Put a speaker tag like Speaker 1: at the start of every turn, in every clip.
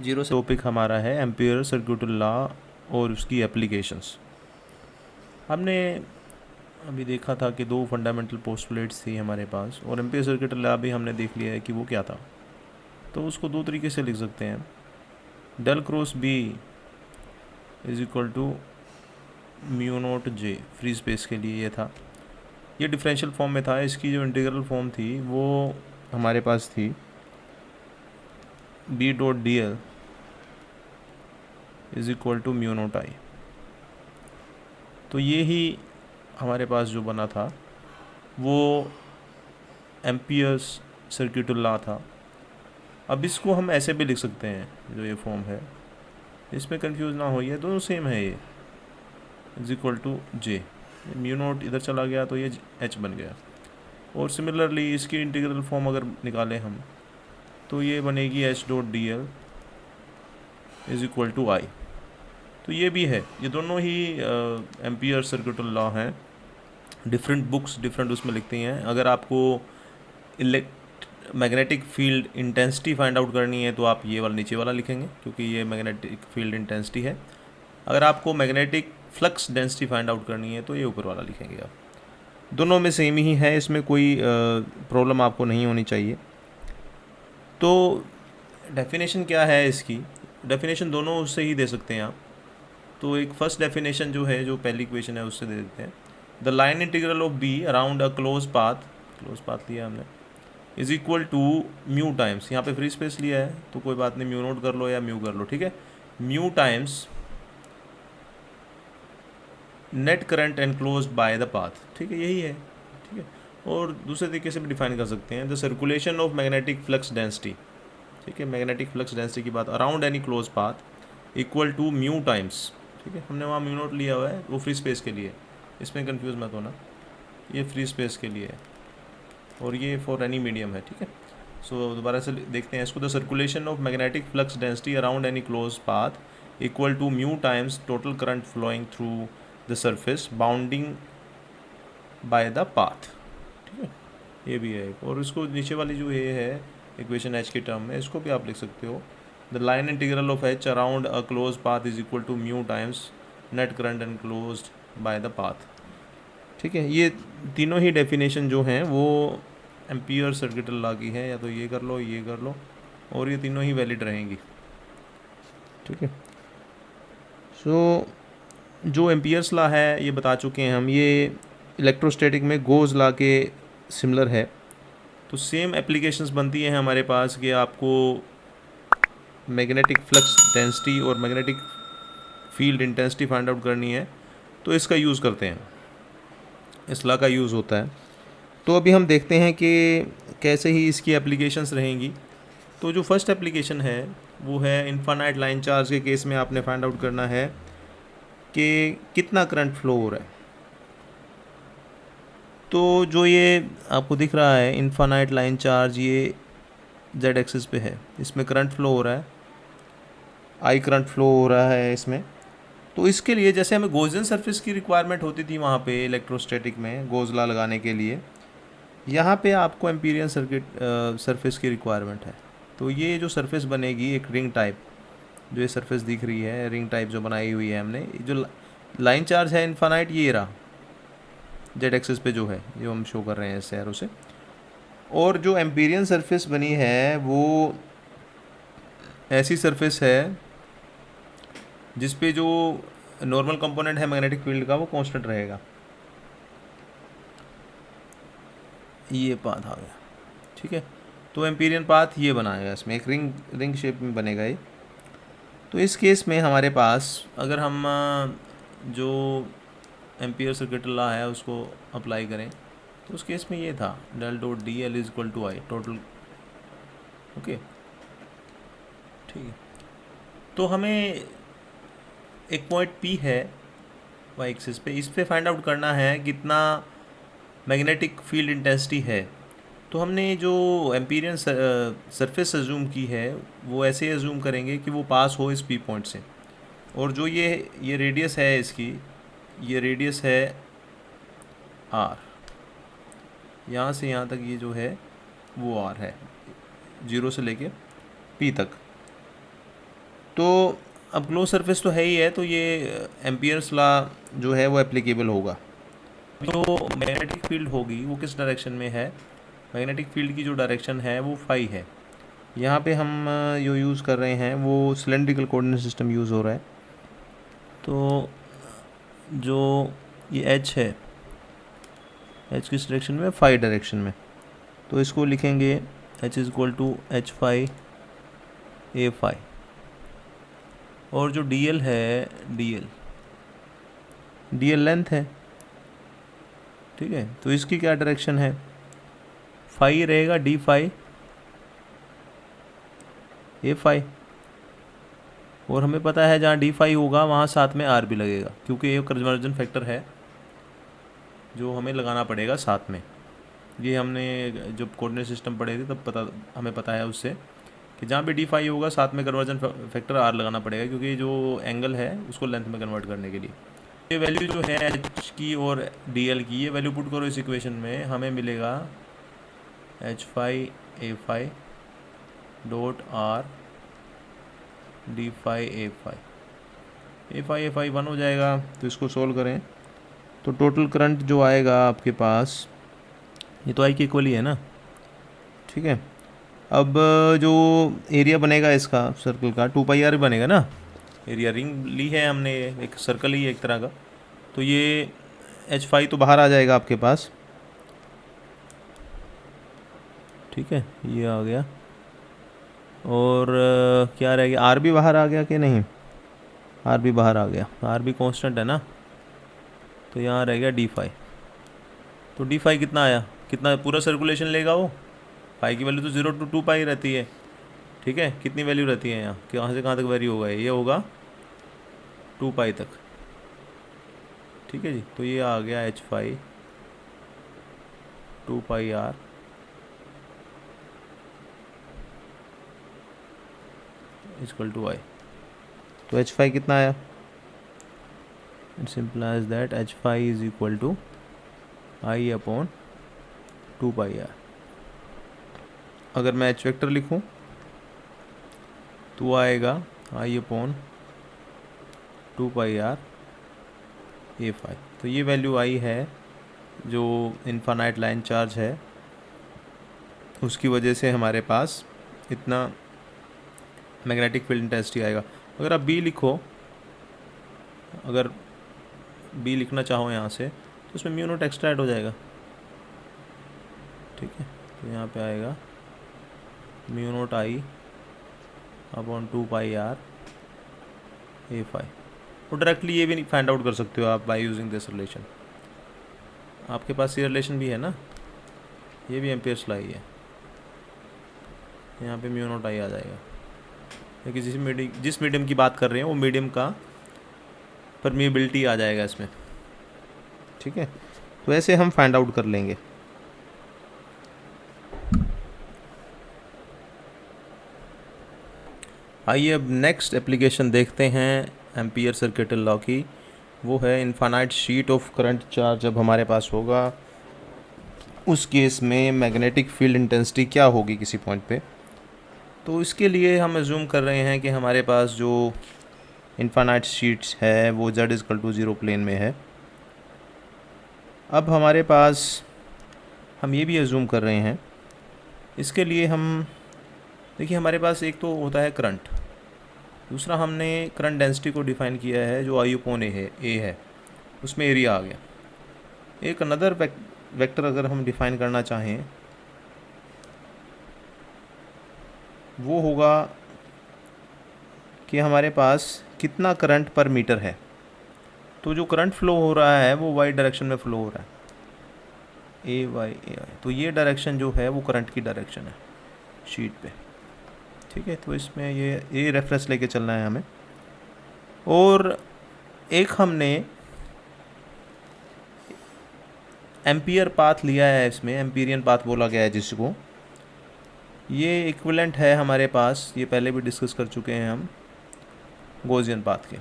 Speaker 1: Zero से topic हमारा है एम्पियर सर्किट लॉ और उसकी एप्लीकेशंस। हमने अभी देखा था कि दो फंडामेंटल पोस्टुलेट्स थी हमारे पास, और एम्पियर सर्किट लॉ भी हमने देख लिया है कि वो क्या था। तो उसको दो तरीके से लिख सकते हैं। Del cross B is equal to mu naught J, free space के लिए ये था। ये डिफरेंशियल फॉर्म में था। इसकी जो इंटीग्रल फॉर्म थी वो हमारे पास थी B dot D L is equal to mu naught I. तो ये ही हमारे पास जो बना था वो एम्पियर्स सर्किट लॉ था। अब इसको हम ऐसे भी लिख सकते हैं, जो ये फॉर्म है इसमें कंफ्यूज ना हो, ये दोनों सेम है। ये is equal to J, mu naught इधर चला गया तो ये एच बन गया। और सिमिलरली इसकी इंटीग्रल फॉर्म अगर निकालें हम तो ये बनेगी H dot D L is equal to I. तो ये भी है, ये दोनों ही एम्पियर सर्किट लॉ हैं। डिफरेंट बुक्स डिफरेंट उसमें लिखती हैं। अगर आपको magnetic field intensity find out करनी है तो आप ये वाला नीचे वाला लिखेंगे, क्योंकि ये मैग्नेटिक फील्ड इंटेंसिटी है। अगर आपको magnetic flux density find out करनी है तो ये ऊपर वाला लिखेंगे आप। दोनों में सेम ही है, इसमें कोई प्रॉब्लम आपको नहीं होनी चाहिए। तो डेफिनेशन क्या है इसकी? डेफिनेशन दोनों उससे ही दे सकते हैं आप। तो एक फर्स्ट डेफिनेशन जो है, जो पहली इक्वेशन है उससे दे देते हैं। The line integral of B around a close path लिया हमने, is equal to mu times, यहाँ पे फ्री स्पेस लिया है तो कोई बात नहीं, म्यू नोट कर लो या म्यू कर लो, ठीक है। Mu times net current enclose by the path, ठीक है, यही है, ठीक है। और दूसरे तरीके से भी डिफाइन कर सकते हैं, the circulation of magnetic flux density, ठीक है, मैग्नेटिक फ्लक्स डेंसिटी की बात around any close path equal to mu times, ठीक है। हमने वहाँ म्यू नोट लिया हुआ है, वो फ्री स्पेस के लिए, इसमें कंफ्यूज मत होना, ये फ्री स्पेस के लिए है और ये फॉर एनी मीडियम है, ठीक है। सो दोबारा से देखते हैं इसको। The circulation of magnetic flux density around any close path equal to mu times total current flowing through the surface bounding by the path, ठीक है, ये भी है। और इसको नीचे वाली जो ये है इक्वेशन एच की टर्म में, इसको भी आप लिख सकते हो। The line integral of H around a close path is equal to mu times net current enclosed by the path, ठीक है। ये तीनों ही डेफिनेशन जो हैं वो एम्पियर सर्किट लॉ की है, या तो ये कर लो, ये कर लो, और ये तीनों ही वैलिड रहेंगी, ठीक है। सो जो एम्पियर्स लॉ है ये बता चुके हैं हम, ये इलेक्ट्रोस्टैटिक में गोज लॉ के सिमिलर है। तो सेम एप्लीकेशंस बनती हैं हमारे पास कि आपको मैग्नेटिक फ्लक्स डेंसिटी और magnetic field intensity find out करनी है, तो इसका यूज़ करते हैं, इस लॉ का यूज़ होता है। तो अभी हम देखते हैं कि कैसे ही इसकी एप्लीकेशंस रहेंगी। तो जो फर्स्ट एप्लीकेशन है वो है इनफाइनाइट लाइन चार्ज के केस में आपने फाइंड आउट करना है कि कितना करंट फ्लो हो रहा है। तो जो ये आपको दिख रहा है इनफाइनाइट लाइन चार्ज, ये जेड एक्सिस पे है, इसमें करंट फ्लो हो रहा है, आई करंट फ्लो हो रहा है इसमें। तो इसके लिए जैसे हमें गोज़न सरफेस की रिक्वायरमेंट होती थी वहाँ पे इलेक्ट्रोस्टैटिक में गोज़ लॉ लगाने के लिए, यहाँ पे आपको एम्पीरियन सर्किट सरफेस की रिक्वायरमेंट है। तो ये जो सरफेस बनेगी एक रिंग टाइप, जो ये सरफेस दिख रही है रिंग टाइप जो बनाई हुई है हमने, जो लाइन चार्ज है इनफाइनाइट, ये रहा जेड एक्सिस पे जो है, जो हम शो कर रहे हैं इस एरो से। और जो एम्पीरियन सरफेस बनी है वो ऐसी सरफेस है जिस पे जो नॉर्मल कंपोनेंट है मैग्नेटिक फील्ड का वो कांस्टेंट रहेगा। ये पाथ आ गया, ठीक है। तो एम्पीरियन पाथ ये बनाएगा, इसमें एक रिंग शेप में बनेगा ये। तो इस केस में हमारे पास अगर हम जो एम्पियर सर्किट लॉ है उसको अप्लाई करें तो उस केस में ये था del dot D L is equal to I total, okay, ठीक है। तो हमें एक पॉइंट पी है वाई एक्सिस पे, इस पे फाइंड आउट करना है कितना मैग्नेटिक फील्ड इंटेंसिटी है। तो हमने जो एम्पीरियन सरफेस अज्यूम की है वो ऐसे अज्यूम करेंगे कि वो पास हो इस पी पॉइंट से, और जो ये रेडियस है इसकी, ये रेडियस है आर, यहाँ से यहाँ तक ये जो है वो आर है, जीरो से लेके पी तक। तो अब क्लोज सरफेस तो है ही है, तो ये एम्पियर्स लॉ जो है वो एप्लीकेबल होगा। जो मैग्नेटिक फील्ड होगी वो किस डायरेक्शन में है? मैग्नेटिक फील्ड की जो डायरेक्शन है वो फाई है। यहाँ पे हम जो यूज़ कर रहे हैं वो सिलेंड्रिकल कोऑर्डिनेट सिस्टम यूज़ हो रहा है। तो जो ये एच है, एच किस डायरेक्शन में? फाई डायरेक्शन में। तो इसको लिखेंगे H is equal to H phi A phi. और जो डी एल है, डी एल लेंथ है, ठीक है। तो इसकी क्या डायरेक्शन है? फाई रहेगा डी फाई ए फाई। और हमें पता है जहाँ डी फाई होगा वहाँ साथ में आर भी लगेगा, क्योंकि ये कन्वर्जन फैक्टर है जो हमें लगाना पड़ेगा साथ में। ये हमने जब कोऑर्डिनेट सिस्टम पढ़े थे तब हमें पता है उससे कि जहाँ भी डी फाई होगा साथ में कन्वर्जन फैक्टर आर लगाना पड़ेगा, क्योंकि जो एंगल है उसको लेंथ में कन्वर्ट करने के लिए। ये वैल्यू जो है एच की और डी एल की, ये वैल्यू पुट करो इस इक्वेशन में, हमें मिलेगा एच फाई ए phi dot r D phi ए फाई 1 हो जाएगा। तो इसको सोल्व करें तो टोटल करंट जो आएगा आपके पास, ये तो आई के इक्वल ही है ना, ठीक है। अब जो एरिया बनेगा इसका सर्कल का 2 पाई आर बनेगा ना। एरिया रिंग ली है हमने, एक सर्कल ही है एक तरह का। तो ये एच फाई तो बाहर आ जाएगा आपके पास, ठीक है, ये आ गया। और क्या रह गया? आर भी बाहर आ गया कि नहीं? आर भी बाहर आ गया, आर भी कांस्टेंट है ना। तो यहाँ रह गया डी फाई। तो डी फाई कितना आया? कितना पूरा सर्कुलेशन लेगा वो? फाई की वैल्यू तो 0 to 2 पाई रहती है, ठीक है। कितनी वैल्यू रहती है यहाँ? कहाँ से कहाँ तक वेरी होगा? ये होगा 2 पाई तक, ठीक है जी। तो ये आ गया H phi 2 pi r equal to I. तो एच फाई कितना आया? It's implies that H phi is equal to I upon 2 pi r. अगर मैं एच वेक्टर लिखूं तो आएगा I upon 2 pi R A phi. तो ये वैल्यू आई है जो इनफाइनाइट लाइन चार्ज है, उसकी वजह से हमारे पास इतना मैग्नेटिक फील्ड इंटेंसिटी आएगा। अगर आप बी लिखो, अगर बी लिखना चाहो यहाँ से, तो उसमें म्यू नॉट एक्स्ट्रा ऐड हो जाएगा, ठीक है। तो यहाँ पे आएगा mu naught I upon 2 pi R A phi. और डायरेक्टली ये भी फाइंड आउट कर सकते हो आप बाय यूजिंग दिस रिलेशन। आपके पास ये रिलेशन भी है ना, ये भी एम्पियर्स लॉ ही है। यहाँ पे म्यू नॉट आई आ जाएगा, क्योंकि जिस मीडियम की बात कर रहे हैं वो मीडियम का परमिएबिलिटी आ जाएगा इसमें, ठीक है। तो ऐसे हम फाइंड आउट कर लेंगे। आइए अब नेक्स्ट एप्लीकेशन देखते हैं एम्पियर सर्किटल लॉ की। वो है infinite sheet of current charge जब हमारे पास होगा, उस केस में मैग्नेटिक फील्ड इंटेंसिटी क्या होगी किसी पॉइंट पे। तो इसके लिए हम अज्यूम कर रहे हैं कि हमारे पास जो इनफाइनाइट शीट्स है वो z इक्वल टू 0 प्लेन में है। अब हमारे पास हम ये भी अज्यूम कर रहे हैं, इसके लिए हम देखिए हमारे पास एक तो होता है करंट, दूसरा हमने करंट डेंसिटी को डिफाइन किया है जो आई अपॉन ए है, उसमें एरिया आ गया। एक अनदर वेक्टर अगर हम डिफाइन करना चाहें वो होगा कि हमारे पास कितना करंट पर मीटर है। तो जो करंट फ्लो हो रहा है वो वाई डायरेक्शन में फ्लो हो रहा है, ए वाई ए आई। तो ये डायरेक्शन जो है वो करंट की डायरेक्शन है शीट पे, ठीक है। तो इसमें ये रेफरेंस लेके चलना है हमें। और एक हमने एम्पियर पाथ लिया है, इसमें एम्पीरियन पाथ बोला गया है जिसको, ये इक्विवेलेंट है हमारे पास, ये पहले भी डिस्कस कर चुके हैं हम, गॉसियन पाथ के।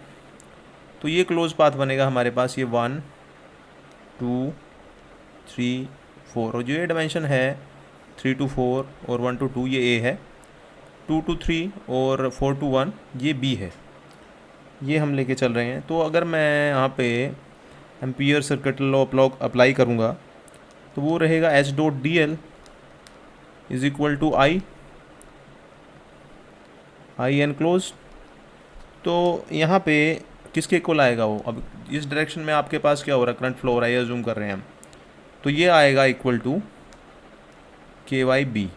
Speaker 1: तो ये क्लोज पाथ बनेगा हमारे पास, ये 1 2 3 4, और जो ये डायमेंशन है 3 to 4 और 1 to 2 ये ए है। 2 to 3 और 4 to 1 ये B है, ये हम लेके चल रहे हैं। तो अगर मैं यहाँ पे एम्पियर सर्किट लॉ अप्लाई करूँगा तो वो रहेगा H dot D L is equal to I enclose. तो यहाँ पे किसके इक्वल आएगा वो, अब इस डायरेक्शन में आपके पास क्या हो रहा है, करंट फ्लो हो रहा है, जूम कर रहे हैं हम, तो ये आएगा इक्वल टू के वाई बी।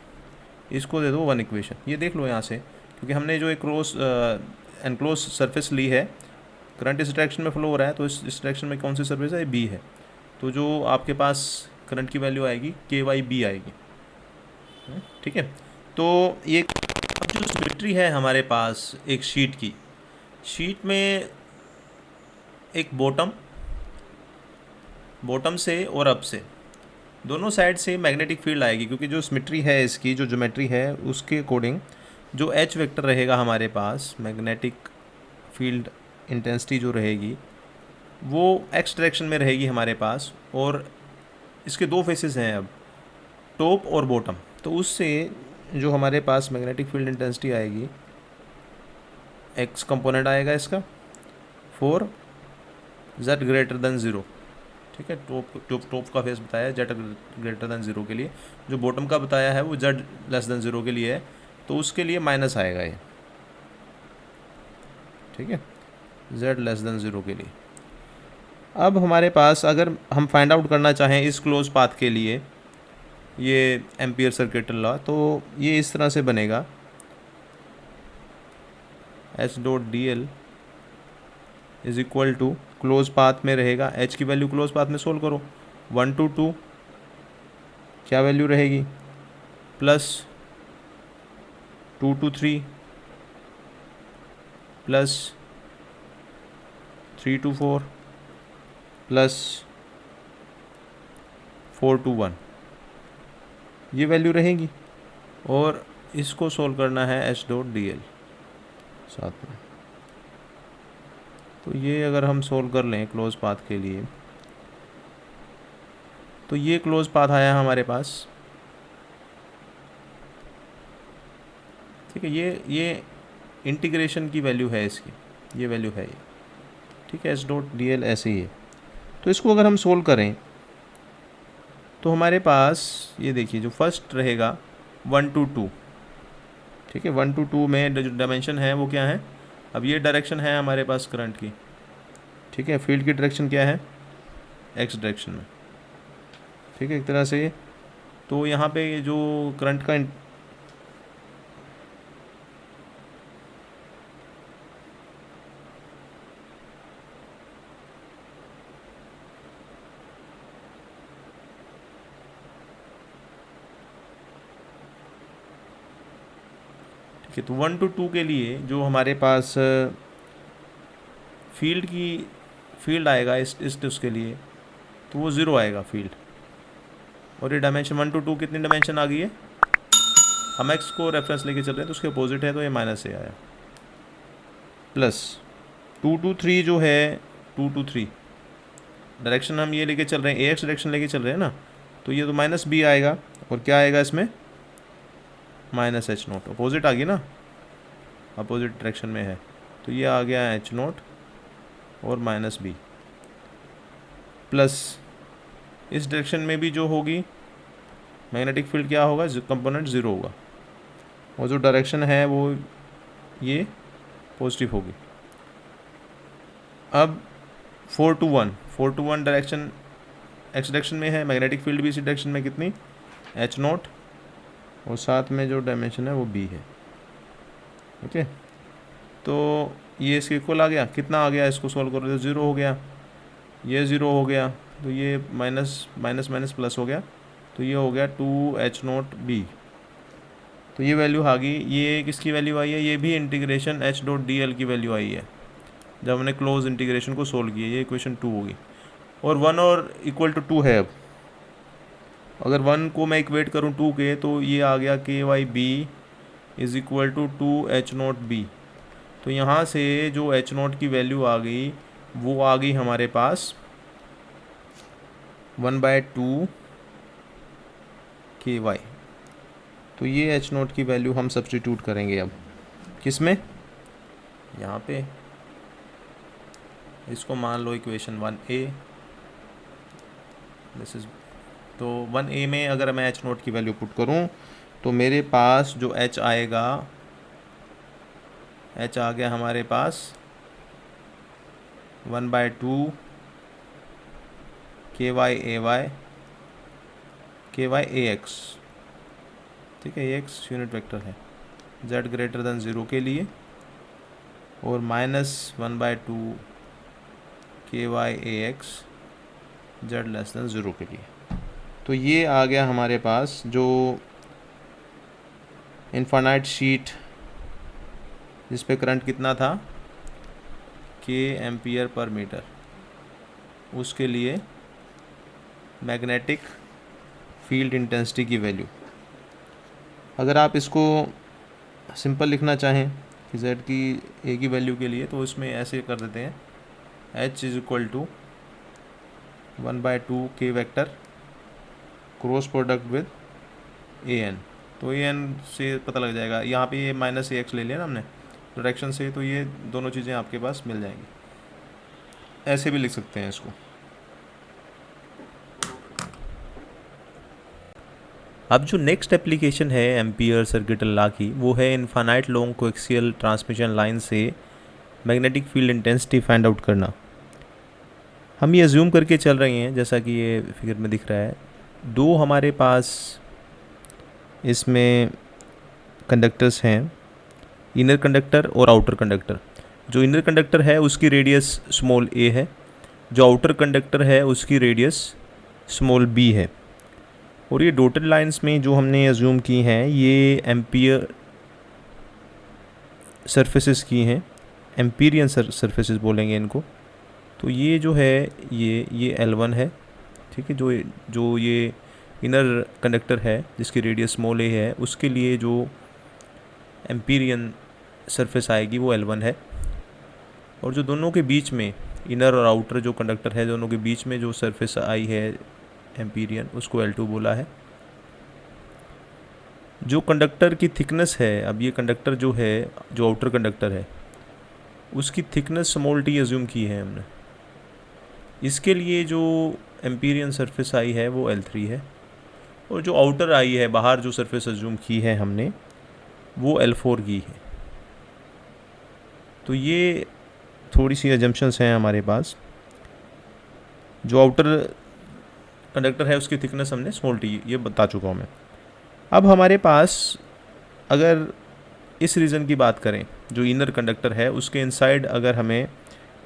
Speaker 1: इसको दे दो 1 इक्वेशन, ये देख लो यहाँ से, क्योंकि हमने जो एक क्लोज एनक्लोज सरफेस ली है, करंट इस डायरेक्शन में फ्लो हो रहा है, तो इस डायरेक्शन में कौन सी सरफेस है, बी है। तो जो आपके पास करंट की वैल्यू आएगी के वाई बी आएगी, ठीक है। तो ये अब जो सिमेट्री है हमारे पास एक शीट में एक बॉटम से और अप से दोनों साइड से मैग्नेटिक फील्ड आएगी, क्योंकि जो सिमेट्री है इसकी, जो ज्योमेट्री है उसके अकॉर्डिंग जो एच वेक्टर रहेगा हमारे पास, मैग्नेटिक फील्ड इंटेंसिटी जो रहेगी वो एक्स डायरेक्शन में रहेगी हमारे पास, और इसके दो फेसेस हैं अब, टॉप और बॉटम। तो उससे जो हमारे पास मैग्नेटिक फील्ड इंटेंसिटी आएगी, एक्स कंपोनेंट आएगा इसका फॉर जेड ग्रेटर देन 0, ठीक है। टॉप का फेस बताया है जेड ग्रेटर देन 0 के लिए, जो बॉटम का बताया है वो जेड लेस देन 0 के लिए है, तो उसके लिए माइनस आएगा ये, ठीक है, जेड लेस देन 0 के लिए। अब हमारे पास अगर हम फाइंड आउट करना चाहें इस क्लोज पाथ के लिए ये एम्पियर सर्किट लॉ, तो ये इस तरह से बनेगा, H dot D L is equal to close path में रहेगा, एच की वैल्यू क्लोज पाथ में सोल्व करो, 1 to 2 क्या वैल्यू रहेगी, plus 2 to 3 plus 3 to 4 plus 4 to 1, ये वैल्यू रहेगी। और इसको सोल्व करना है एच डॉट डी एल साथ में। तो ये अगर हम सोल्व कर लें क्लोज पाथ के लिए, तो ये क्लोज पाथ आया हमारे पास, ठीक है। ये इंटीग्रेशन की वैल्यू है इसकी, ये वैल्यू है ये, ठीक है, एच डॉट डी एल ऐसे ही है। तो इसको अगर हम सोल्व करें तो हमारे पास ये देखिए जो फर्स्ट रहेगा 1 to 2, ठीक है, 1 to 2 में जो डायमेंशन है वो क्या है, अब ये डायरेक्शन है हमारे पास करंट की, ठीक है, फील्ड की डायरेक्शन क्या है, एक्स डायरेक्शन में, ठीक है, एक तरह से। तो यहाँ पे जो करंट का ठीक है, तो 1 to 2 के लिए जो हमारे पास फील्ड आएगा इस उसके लिए, तो वो 0 आएगा फील्ड। और ये डायमेंशन 1 to 2 कितनी डायमेंशन आ गई है, हम एक्स को रेफरेंस लेके चल रहे हैं तो उसके अपोजिट है, तो ये माइनस से आया, प्लस 2 to 3 जो है, 2 to 3 डायरेक्शन हम ये लेके चल रहे हैं, ए एक्स डायरेक्शन लेके चल रहे हैं ना, तो ये तो माइनस बी आएगा, और क्या आएगा इसमें, माइनस एच नोट, अपोजिट आ गई ना, अपोजिट डायरेक्शन में है, तो ये आ गया एच नोट और माइनस बी, प्लस इस डायरेक्शन में भी जो होगी मैग्नेटिक फील्ड क्या होगा, कंपोनेंट 0 होगा, और जो डायरेक्शन है वो ये पॉजिटिव होगी। अब 4 to 1 डायरेक्शन एक्स डायरेक्शन में है, मैग्नेटिक फील्ड भी इसी डायरेक्शन में कितनी, एच नोट, और साथ में जो डायमेंशन है वो बी है, ओके। तो ये इसके इक्वल आ गया, कितना आ गया, इसको सॉल्व करो तो 0 हो गया, ये 0 हो गया, तो ये माइनस माइनस माइनस प्लस हो गया, तो ये हो गया 2 H0 B। तो ये वैल्यू आ गई, ये किसकी वैल्यू आई है, ये भी integration H dot D L की वैल्यू आई है जब हमने क्लोज इंटीग्रेशन को सोल्व किया, ये इक्वेशन 2 होगी। और 1 और इक्वल टू 2 है, अब अगर 1 को मैं इक्वेट करूँ 2 के, तो ये आ गया के Y B is equal to 2 H0 B। तो यहाँ से जो H0 की वैल्यू आ गई वो आ गई हमारे पास 1/2 KY। तो ये एच नोट की वैल्यू हम सब्स्टिट्यूट करेंगे अब किस में, यहाँ पे इसको मान लो इक्वेशन 1A, दिस इज, तो 1A में अगर मैं एच नोट की वैल्यू पुट करूँ तो मेरे पास जो एच आएगा, एच आ गया हमारे पास 1/2 KY AX, ठीक है, AX यूनिट वेक्टर है z ग्रेटर देन 0 के लिए, और -1/2 KY AX z less than 0 के लिए। तो ये आ गया हमारे पास जो इनफाइनाइट शीट जिस पे करंट कितना था K एम्पियर पर मीटर, उसके लिए मैग्नेटिक फील्ड इंटेंसिटी की वैल्यू। अगर आप इसको सिंपल लिखना चाहें कि z की a की वैल्यू के लिए, तो इसमें ऐसे कर देते हैं h is equal to 1/2 K vector cross product with an। तो an से पता लग जाएगा, यहाँ पे ये -ax ले लिया ना हमने डायरेक्शन से, तो ये दोनों चीज़ें आपके पास मिल जाएंगी। ऐसे भी लिख सकते हैं इसको। अब जो नेक्स्ट एप्लीकेशन है एम्पियर सर्किट लॉ की, वो है infinite long coaxial transmission line से magnetic field intensity find out करना। हम ये अज्यूम करके चल रहे हैं, जैसा कि ये फिगर में दिख रहा है, दो हमारे पास इसमें कंडक्टर्स हैं, इनर कंडक्टर और आउटर कंडक्टर। जो इनर कंडक्टर है उसकी रेडियस स्मॉल a है, जो आउटर कंडक्टर है उसकी रेडियस स्मॉल b है। और ये डॉटेड लाइंस में जो हमने अज्यूम की हैं ये एम्पियर सरफेसेस की हैं, एम्पीरियन सरफेसेस बोलेंगे इनको। तो ये जो है ये L1 है, ठीक है, जो ये इनर कंडक्टर है जिसकी रेडियस स्मॉल a है, उसके लिए जो एम्पीरियन सरफेस आएगी वो L1 है। और जो दोनों के बीच में, इनर और आउटर जो कंडक्टर है, दोनों के बीच में जो सरफेस आई है एम्पीरियन, उसको L2 बोला है। जो कंडक्टर की थिकनेस है, अब ये कंडक्टर जो है, जो आउटर कंडक्टर है, उसकी थिकनेस स्मॉल t अज्यूम की है हमने। इसके लिए जो एम्पीरियन सरफेस आई है वो L3 है, और जो आउटर आई है, बाहर जो सरफेस अज्यूम की है हमने, वो L4 की है। तो ये थोड़ी सी अजम्पशंस हैं हमारे पास। जो आउटर कंडक्टर है उसकी थिकनेस हमने स्मॉल t ये बता चुका हूँ मैं। अब हमारे पास अगर इस रीज़न की बात करें, जो इनर कंडक्टर है उसके इनसाइड अगर हमें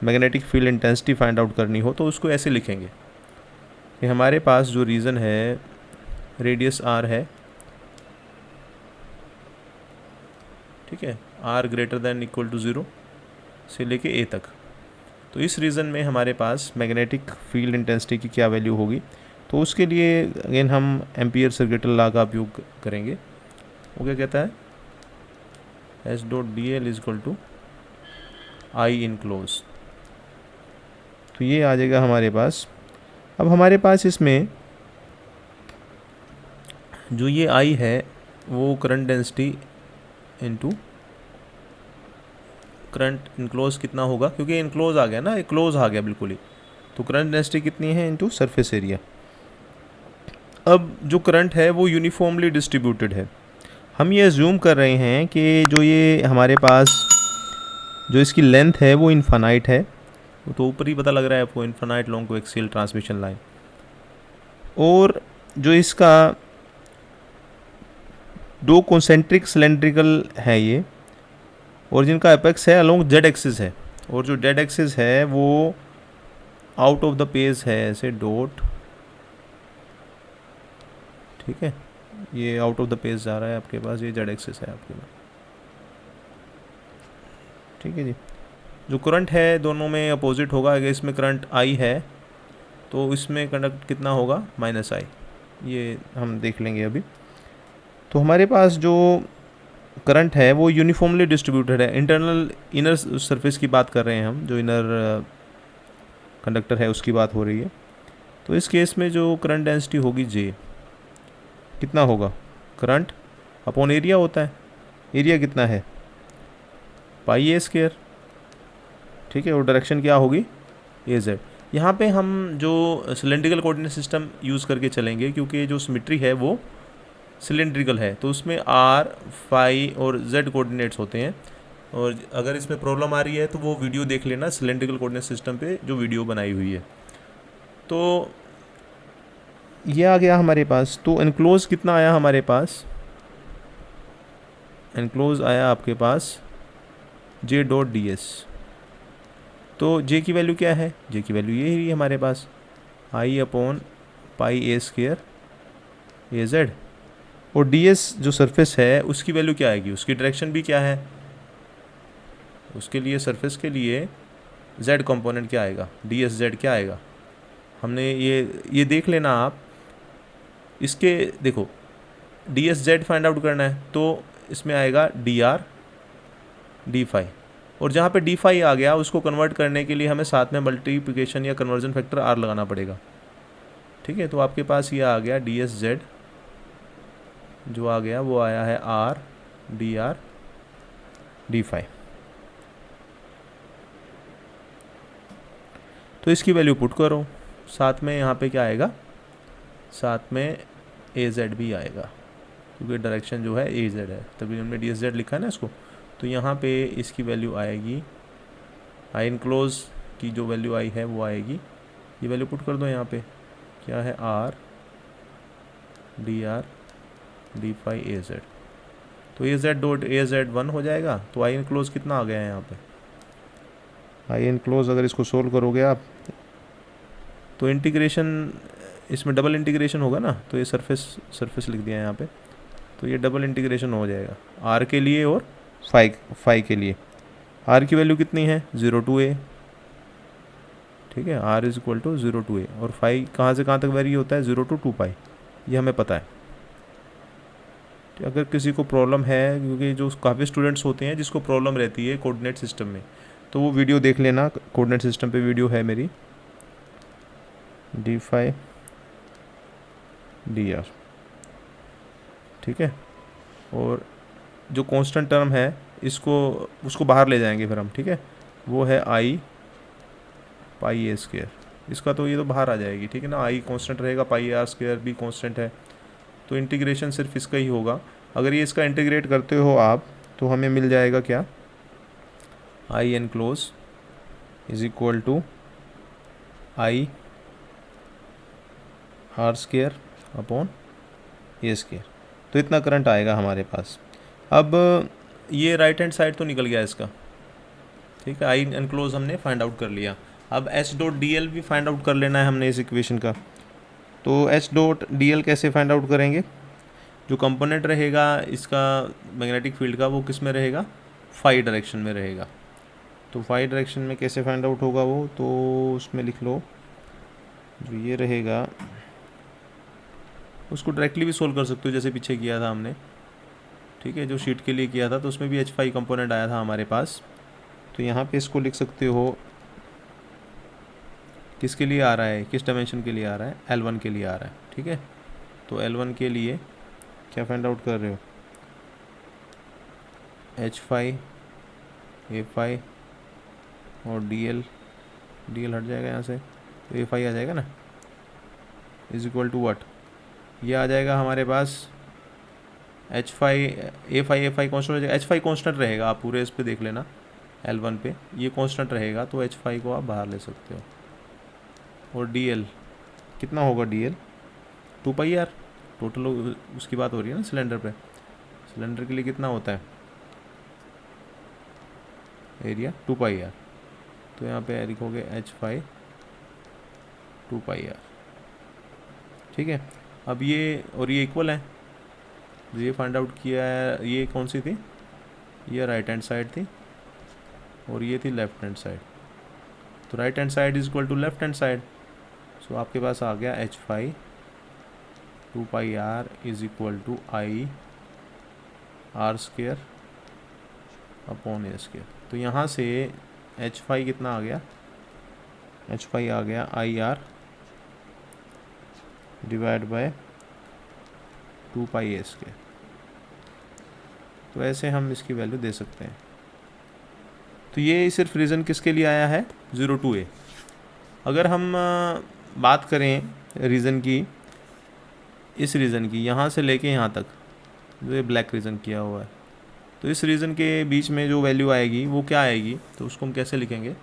Speaker 1: magnetic field intensity find out करनी हो, तो उसको ऐसे लिखेंगे कि हमारे पास जो रीज़न है रेडियस r है, ठीक है, r greater than equal to 0 से लेके a तक। तो इस रीज़न में हमारे पास मैग्नेटिक फील्ड इंटेंसिटी की क्या वैल्यू होगी, तो उसके लिए अगेन हम एम्पियर सर्किट लॉ का उपयोग करेंगे। वो क्या कहता है, S.dl is equal to I enclose. तो ये आ जाएगा हमारे पास। अब हमारे पास इसमें जो ये I है वो current density into current enclose कितना होगा, क्योंकि इनक्लोज आ गया ना, क्लोज आ गया बिल्कुल ही, तो करंट डेंसिटी कितनी है इनटू सरफेस एरिया। अब जो करंट है वो यूनिफॉर्मली डिस्ट्रीब्यूटेड है। हम ये अज्यूम कर रहे हैं कि जो ये हमारे पास जो इसकी लेंथ है वो इनफाइनाइट है, तो ऊपर ही पता लग रहा है आपको, infinite long coaxial transmission line. और जो इसका दो कॉन्सेंट्रिक सिलेंड्रिकल है ये, और जिनका एपेक्स है अलोंग जेड एक्सिस है, और जो जेड एक्सिस है वो आउट ऑफ द पेज है, ऐसे डॉट, ठीक है, ये आउट ऑफ द पेज जा रहा है आपके पास, ये जेड एक्सिस है आपके पास, ठीक है जी। जो करंट है दोनों में अपोजिट होगा, अगर इसमें करंट I है तो इसमें करंट कितना होगा, -I, ये हम देख लेंगे अभी। तो हमारे पास जो करंट है वो यूनिफॉर्मली डिस्ट्रीब्यूटेड है। इंटरनल इनर सरफेस की बात कर रहे हैं हम, जो इनर कंडक्टर है उसकी बात हो रही है। तो इस केस में जो करंट डेंसिटी होगी J, कितना होगा, करंट अपॉन एरिया होता है। एरिया कितना है, पाई ए स्क्वायर, ठीक है। और डायरेक्शन क्या होगी, ए जेड। यहाँ पे हम जो सिलेंड्रिकल कोऑर्डिनेट सिस्टम यूज़ करके चलेंगे, क्योंकि जो सिमेट्री है वो सिलेंड्रिकल है, तो उसमें आर, फाई और जेड कोऑर्डिनेट्स होते हैं। और अगर इसमें प्रॉब्लम आ रही है तो वो वीडियो देख लेना, सिलेंड्रिकल कोऑर्डिनेट सिस्टम पे जो वीडियो बनाई हुई है। तो ये आ गया हमारे पास। तो एनक्लोज कितना आया हमारे पास, एनक्लोज आया आपके पास जे डॉट डी एस। तो जे की वैल्यू क्या है, जे की वैल्यू ये ही है हमारे पास, आई अपॉन पाई ए स्क्वायर ए जेड। और डी एस जो सरफेस है उसकी वैल्यू क्या आएगी, उसकी डायरेक्शन भी क्या है, उसके लिए सरफेस के लिए जेड कंपोनेंट क्या आएगा, डी एस जेड क्या आएगा। हमने ये देख लेना आप, इसके देखो D S Z find out करना है तो इसमें आएगा डी आर डी फाई। और जहाँ पे डी फाई आ गया उसको कन्वर्ट करने के लिए हमें साथ में मल्टीप्लिकेशन या कन्वर्जन फैक्टर आर लगाना पड़ेगा, ठीक है। तो आपके पास ये आ गया डी एस जेड जो आ गया वो आया है आर डी फाई। तो इसकी वैल्यू पुट करो, साथ में यहाँ पे क्या आएगा, साथ में ए जेड भी आएगा, क्योंकि डायरेक्शन जो है ए जेड है, तभी हमने डी एस जेड लिखा है ना इसको। तो यहाँ पे इसकी वैल्यू आएगी, आई एनक्लोज की जो वैल्यू आई है वो आएगी, ये वैल्यू पुट कर दो यहाँ पे, क्या है आर डी फाई ए जेड। तो ए जेड डॉट ए जेड 1 हो जाएगा। तो आई एनक्लोज कितना आ गया है यहाँ पे, आई एनक्लोज अगर इसको सोल्व करोगे आप तो इंटीग्रेशन, इसमें डबल इंटीग्रेशन होगा ना, तो ये सरफेस लिख दिया है यहाँ पे, तो ये डबल इंटीग्रेशन हो जाएगा आर के लिए और फाई के लिए। आर की वैल्यू कितनी है 0 to a, ठीक है, R is equal to 0 to a। और फाई कहाँ से कहाँ तक वेरी होता है 0 to 2 पाई, ये हमें पता है। अगर किसी को प्रॉब्लम है, क्योंकि जो काफ़ी स्टूडेंट्स होते हैं जिसको प्रॉब्लम रहती है कोऑर्डिनेट सिस्टम में, तो वो वीडियो देख लेना, कोऑर्डिनेट सिस्टम पे वीडियो है मेरी, डी फाई डी आर, ठीक है। और जो कांस्टेंट टर्म है उसको बाहर ले जाएंगे फिर हम, ठीक है, वो है आई पाई ए स्क्वायर। इसका तो ये तो बाहर आ जाएगी, ठीक है ना, आई कांस्टेंट रहेगा, पाई आर स्क्वायर भी कांस्टेंट है, तो इंटीग्रेशन सिर्फ इसका ही होगा। अगर ये इसका इंटीग्रेट करते हो आप तो हमें मिल जाएगा क्या, I enclose is equal to I r square upon a square. तो इतना करंट आएगा हमारे पास। अब ये राइट हैंड साइड तो निकल गया इसका, ठीक है, आई एनक्लोज हमने फाइंड आउट कर लिया। अब एच डॉट डी एल भी फाइंड आउट कर लेना है हमने इस इक्वेशन का। तो एच डॉट डी एल कैसे फाइंड आउट करेंगे, जो कंपोनेंट रहेगा इसका मैग्नेटिक फील्ड का वो किस में रहेगा, फाई डायरेक्शन में रहेगा। तो फाई डायरेक्शन में कैसे फाइंड आउट होगा वो, तो उसमें लिख लो जो ये रहेगा, उसको डायरेक्टली भी सोल्व कर सकते हो जैसे पीछे किया था हमने, ठीक है, जो शीट के लिए किया था तो उसमें भी एच फाई कंपोनेंट आया था हमारे पास। तो यहाँ पे इसको लिख सकते हो, किसके लिए आ रहा है, किस डायमेंशन के लिए आ रहा है, L1 के लिए आ रहा है, ठीक है। तो L1 के लिए क्या फाइंड आउट कर रहे हो, एच फाई ए फाई और डी एल हट जाएगा यहाँ से, तो ए फाई आ जाएगा ना, इज इक्वल टू व्हाट, ये आ जाएगा हमारे पास एच फाई ए फाई कॉन्स्टेंट हो जाएगा, एच फाई कॉन्स्टेंट रहेगा, आप पूरे इस पे देख लेना L1 पे ये कॉन्स्टेंट रहेगा, तो एच फाई को आप बाहर ले सकते हो। और डी एल कितना होगा, D L 2 pi R, total उसकी बात हो रही है ना सिलेंडर पे, सिलेंडर के लिए कितना होता है एरिया 2 पाई आर, तो यहाँ पे लिखोगे एच फाई 2 पाई आर, ठीक है। अब ये और ये इक्वल है, ये फाइंड आउट किया है, ये कौन सी थी, ये राइट हैंड साइड थी और ये थी लेफ्ट हैंड साइड। तो right hand side is equal to left hand side, so आपके पास आ गया H phi 2 pi r is equal to I r square upon a square. तो यहाँ से एच फाई कितना आ गया, एच फाई आ गया I R divide by 2 pi A square, तो ऐसे हम इसकी वैल्यू दे सकते हैं। तो ये सिर्फ रीज़न किसके लिए आया है, 0 to a। अगर हम बात करें रीज़न की, इस रीज़न की यहाँ से लेके यहाँ तक, जो ये ब्लैक रीज़न किया हुआ है, तो इस रीज़न के बीच में जो वैल्यू आएगी वो क्या आएगी, तो उसको हम कैसे लिखेंगे।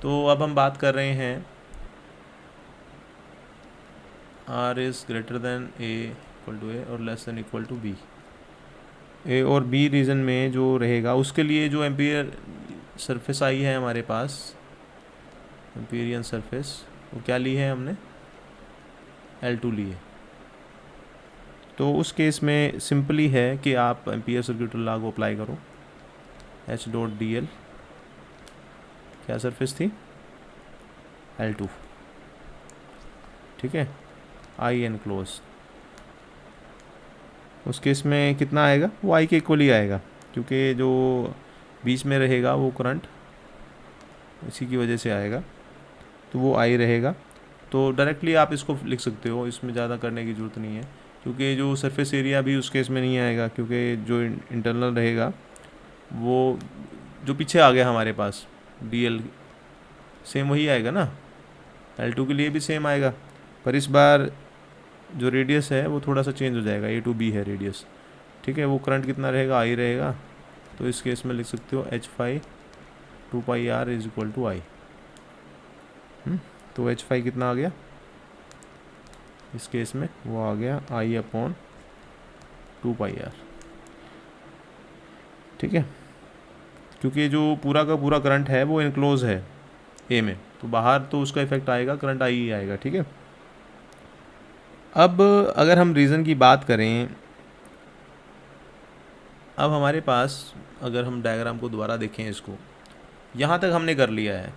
Speaker 1: तो अब हम बात कर रहे हैं r is greater than a equal to a और less than equal to b। A और बी रीजन में जो रहेगा उसके लिए जो एम्पियर सरफेस आई है हमारे पास, एम्पीरियन सरफेस, वो क्या ली है हमने, L2 ली है। तो उस केस में सिंपली है कि आप एम्पियर सर्किट लॉ को अप्लाई करो। H डॉट dl क्या सरफेस थी, L2, ठीक है, आई एनक्लोज। उस केस में कितना आएगा, वो आई के इक्वल ही आएगा, क्योंकि जो बीच में रहेगा वो करंट इसी की वजह से आएगा, तो वो आई रहेगा। तो डायरेक्टली आप इसको लिख सकते हो, इसमें ज़्यादा करने की ज़रूरत नहीं है, क्योंकि जो सरफेस एरिया भी उस केस में नहीं आएगा, क्योंकि जो इंटरनल रहेगा वो जो पीछे आ गया हमारे पास dl सेम वही आएगा ना, L2 के लिए भी सेम आएगा, पर इस बार जो रेडियस है वो थोड़ा सा चेंज हो जाएगा, A to B है रेडियस, ठीक है। वो करंट कितना रहेगा, आई रहेगा। तो इस केस में लिख सकते हो H5 2πr is equal to I. तो H5 कितना आ गया इस केस में, वो आ गया आई अपॉन 2πr, ठीक है। क्योंकि जो पूरा का पूरा करंट है वो इनक्लोज है ए में, तो बाहर तो उसका इफेक्ट आएगा, करंट आई ही आएगा, ठीक है। अब अगर हम रीज़न की बात करें, अब हमारे पास अगर हम डायग्राम को दोबारा देखें, इसको यहाँ तक हमने कर लिया है,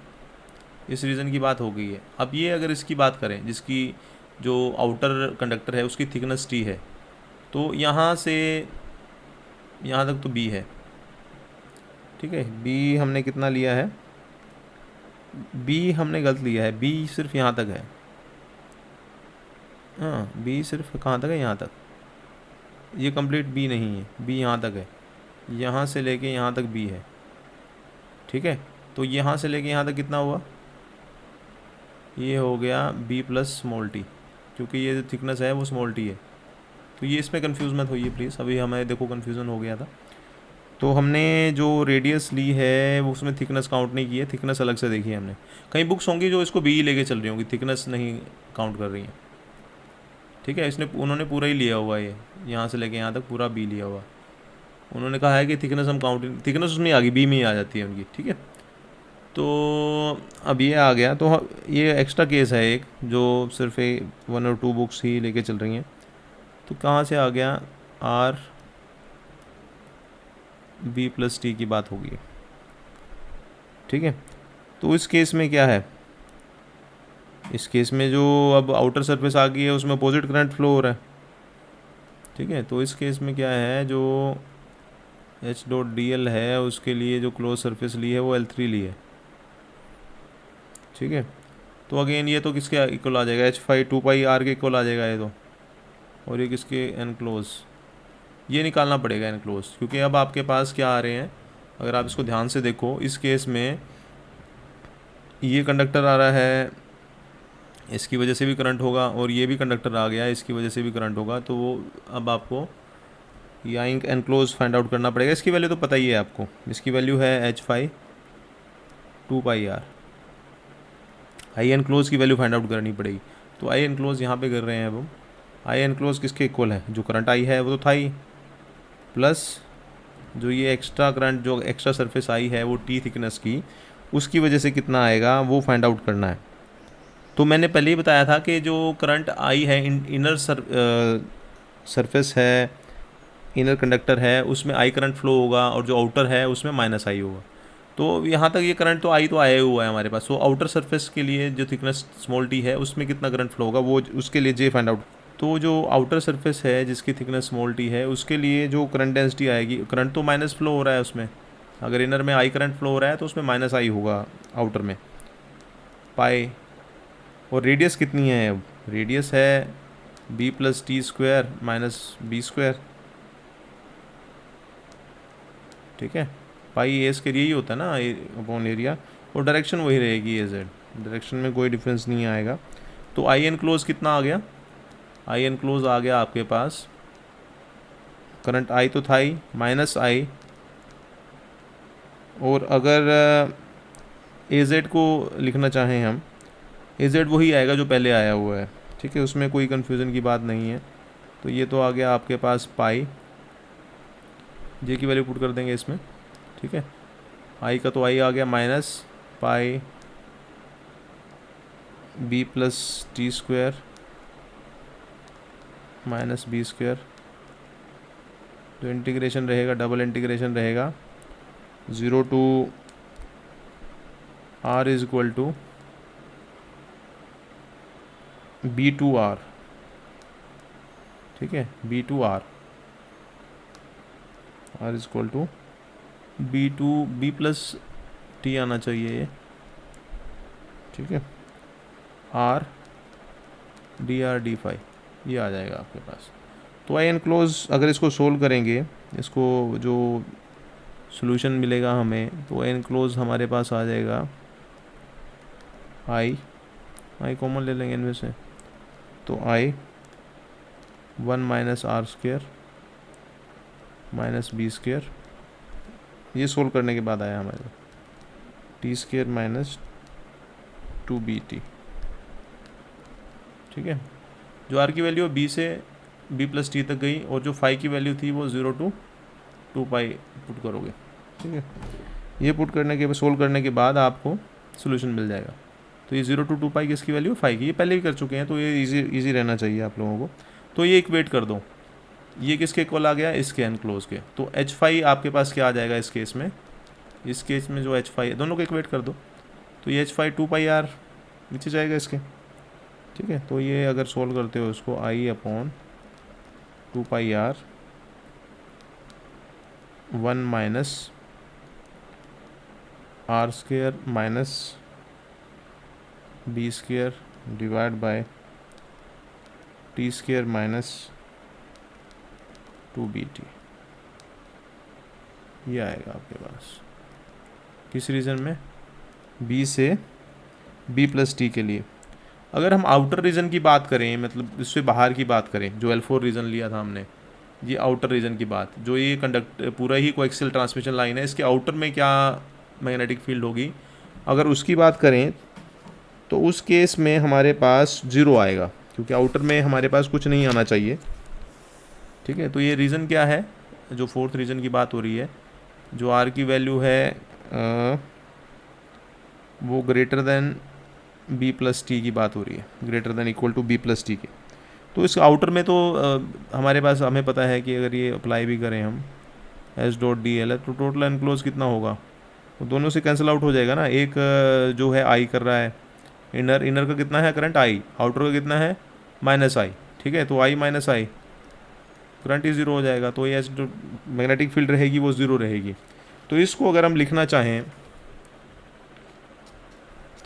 Speaker 1: इस रीज़न की बात हो गई है। अब ये अगर इसकी बात करें, जिसकी जो आउटर कंडक्टर है उसकी थिकनेस T है, तो यहाँ से यहाँ तक तो B है, ठीक है। B हमने कितना लिया है, B हमने गलत लिया है, B सिर्फ यहाँ तक है, हाँ B सिर्फ कहाँ तक है, यहाँ तक, ये कंप्लीट B नहीं है, B यहाँ तक है, यहाँ से लेके यहाँ तक B है, ठीक है। तो यहाँ से लेके यहाँ तक कितना हुआ, ये हो गया B प्लस स्मॉल टी, क्योंकि ये जो थिकनेस है वो स्मॉल टी है। तो ये इसमें कंफ्यूज मत होइए प्लीज़, अभी हमें देखो कन्फ्यूज़न हो गया था। तो हमने जो रेडियस ली है वो उसमें थिकनेस काउंट नहीं की है, थिकनेस अलग से देखी है हमने। कई बुक्स होंगी जो इसको B लेके चल रही होंगी, थिकनेस नहीं काउंट कर रही हैं, ठीक है। उन्होंने पूरा ही लिया हुआ है, ये यहाँ से लेके यहाँ तक पूरा B लिया हुआ। उन्होंने कहा है कि थिकनेस हम काउंट, थिकनेस उसमें आ गई, B में ही आ जाती है उनकी, ठीक है। तो अब ये आ गया, तो ये एक्स्ट्रा केस है एक, जो सिर्फ 1 और 2 बुक्स ही लेके चल रही हैं। तो कहाँ से आ गया, R B प्लस टी की बात होगी, ठीक है। तो इस केस में क्या है, इस केस में जो अब आउटर सरफेस आ गई है उसमें अपोजिट करंट फ्लो हो रहा है, ठीक है। तो इस केस में क्या है, जो H डॉट dl है उसके लिए जो क्लोज सरफेस ली है वो L3 ली है, ठीक है। तो अगेन ये तो किसके इक्वल आ जाएगा, H5 2πr के इक्वल आ जाएगा ये तो, और ये किसके, एनक्लोज, ये निकालना पड़ेगा एनक्लोज, क्योंकि अब आपके पास क्या आ रहे हैं, अगर आप इसको ध्यान से देखो, इस केस में ये कंडक्टर आ रहा है, इसकी वजह से भी करंट होगा, और ये भी कंडक्टर आ गया, इसकी वजह से भी करंट होगा। तो वो अब आपको यहाँ एनक्लोज फाइंड आउट करना पड़ेगा। इसकी वैल्यू तो पता ही है आपको, इसकी वैल्यू है H5 2πr। आई एनक्लोज की वैल्यू फाइंड आउट करनी पड़ेगी। तो आई एनक्लोज यहाँ पे कर रहे हैं अब हम, आई एनक्लोज किसके इक्वल है, जो करंट आई है वो तो था ही, प्लस जो ये एक्स्ट्रा करंट, जो एक्स्ट्रा सरफेस आई है वो T थिकनेस की, उसकी वजह से कितना आएगा वो फाइंड आउट करना है। तो मैंने पहले ही बताया था कि जो करंट आई है, इनर सरफेस है, इनर कंडक्टर है, उसमें आई करंट फ्लो होगा, और जो आउटर है उसमें माइनस आई होगा। तो यहाँ तक ये करंट तो आई तो आया हुआ है हमारे पास। तो आउटर सरफेस के लिए जो थिकनेस स्मॉल टी है उसमें कितना करंट फ्लो होगा, वो उसके लिए जे फाइंड आउट। तो जो आउटर सरफेस है जिसकी थिकनेस स्मॉल टी है उसके लिए जो करंट डेंसिटी आएगी, करंट तो माइनस फ्लो हो रहा है उसमें, अगर इनर में आई करंट फ्लो हो रहा है तो उसमें माइनस आई होगा आउटर में, पाई। और रेडियस कितनी है, अब रेडियस है B plus T square minus B square, ठीक है, पाई ए स्क्वायर यही होता है ना अपॉन एरिया, और डायरेक्शन वही रहेगी ए जेड, डायरेक्शन में कोई डिफरेंस नहीं आएगा। तो आई एन क्लोज कितना आ गया, आई एन क्लोज आ गया आपके पास, करंट आई तो था ही, माइनस आई, और अगर ए जेड को लिखना चाहें हम, ए जेड वही आएगा जो पहले आया हुआ है, ठीक है, उसमें कोई कन्फ्यूज़न की बात नहीं है। तो ये तो आ गया आपके पास पाई, जे की वैल्यू पुट कर देंगे इसमें, ठीक है, आई का तो आई आ गया minus pi B plus T square minus B square, तो इंटीग्रेशन रहेगा, डबल इंटीग्रेशन रहेगा 0 to R is equal to B to R, ठीक है, B to R, R is equal to B to B plus T आना चाहिए ये, ठीक है, R D R D phi, ये आ जाएगा आपके पास। तो आई एन क्लोज अगर इसको सोल्व करेंगे, इसको जो सॉल्यूशन मिलेगा हमें, तो आई एन क्लोज हमारे पास आ जाएगा आई कॉमन ले लेंगे इनमें से, तो I 1 minus are square minus B square, ये सोल्व करने के बाद आया हमारे टी स्क्वेयर माइनस 2bt, ठीक है, जो आर की वैल्यू बी से बी प्लस टी तक गई, और जो फाई की वैल्यू थी वो 0 टू 2 पाई पुट करोगे, ठीक है, ये पुट करने के सोल्व करने के बाद आपको सोल्यूशन मिल जाएगा। तो ये 0 टू 2 पाई किसकी वैल्यू, फाई की, ये पहले भी कर चुके हैं, तो ये इजी रहना चाहिए आप लोगों को। तो ये इक्वेट कर दो, ये किसके इक्वल आ गया, इसके एनक्लोज के, तो एच फाई आपके पास क्या आ जाएगा इस केस में, इस केस में जो एच फाई है, दोनों को इक्वेट कर दो, तो ये एच फाई 2 पाई आर नीचे जाएगा इसके, ठीक है, तो ये अगर सोल्व करते हो इसको, I upon 2 pi r 1 minus are square minus B square divide by t square minus 2bt, ये आएगा आपके पास किस रीजन में, बी से बी प्लस टी के लिए। अगर हम आउटर रीजन की बात करें, मतलब इससे बाहर की बात करें, जो L4 रीजन लिया था हमने, ये आउटर रीजन की बात, जो ये कंडक्ट पूरा ही कोएक्सियल ट्रांसमिशन लाइन है, इसके आउटर में क्या मैग्नेटिक फील्ड होगी, अगर उसकी बात करें तो उस केस में हमारे पास 0 आएगा, क्योंकि आउटर में हमारे पास कुछ नहीं आना चाहिए, ठीक है। तो ये रीज़न क्या है, जो फोर्थ रीजन की बात हो रही है, जो आर की वैल्यू है वो greater than B plus T की बात हो रही है, greater than equal to B plus T के। तो इस आउटर में तो हमारे पास, हमें पता है कि अगर ये अप्लाई भी करें हम एस डॉट डी एल है, तो टोटल एनक्लोज कितना होगा, वो दोनों से कैंसिल आउट हो जाएगा ना। एक जो है आई कर रहा है, इनर का कितना है करंट आई, आउटर का कितना है माइनस आई, ठीक है, तो आई माइनस आई, करंट ही ज़ीरो हो जाएगा, तो ये जो मैग्नेटिक फील्ड रहेगी वो ज़ीरो रहेगी। तो इसको अगर हम लिखना चाहें,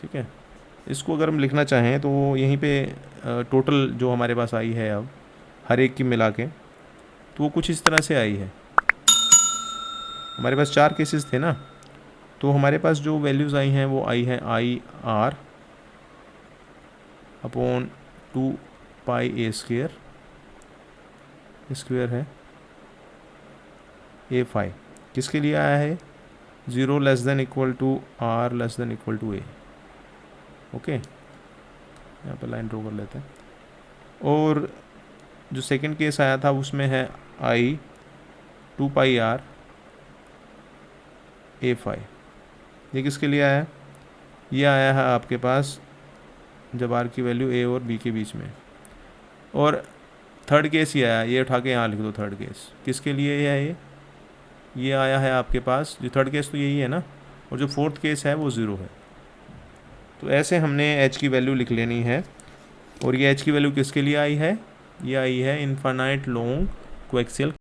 Speaker 1: ठीक है, इसको अगर हम लिखना चाहें तो यहीं पे टोटल जो हमारे पास आई है अब हर एक की मिला के, तो वो कुछ इस तरह से आई है। हमारे पास 4 केसेस थे ना, तो हमारे पास जो वैल्यूज़ आई हैं वो आई हैं I R upon 2 pi A square, square है ए फाई, किसके लिए आया है 0 less than equal to R less than equal to A. Okay, यहाँ पर लाइन ड्रॉ कर लेते हैं। और जो सेकंड केस आया था उसमें है आई 2 पाई आर ए फाई, ये किसके लिए आया है, ये आया है आपके पास जब आर की वैल्यू ए और बी के बीच में। और थर्ड केस ये आया, ये उठा के यहाँ लिख दो, थर्ड केस किसके लिए है ये आया है आपके पास, जो थर्ड केस तो यही है ना, और जो फोर्थ केस है वो 0 है। तो ऐसे हमने h की वैल्यू लिख लेनी है। और ये h की वैल्यू किसके लिए आई है, ये आई है इनफाइनाइट लॉन्ग कोएक्सियल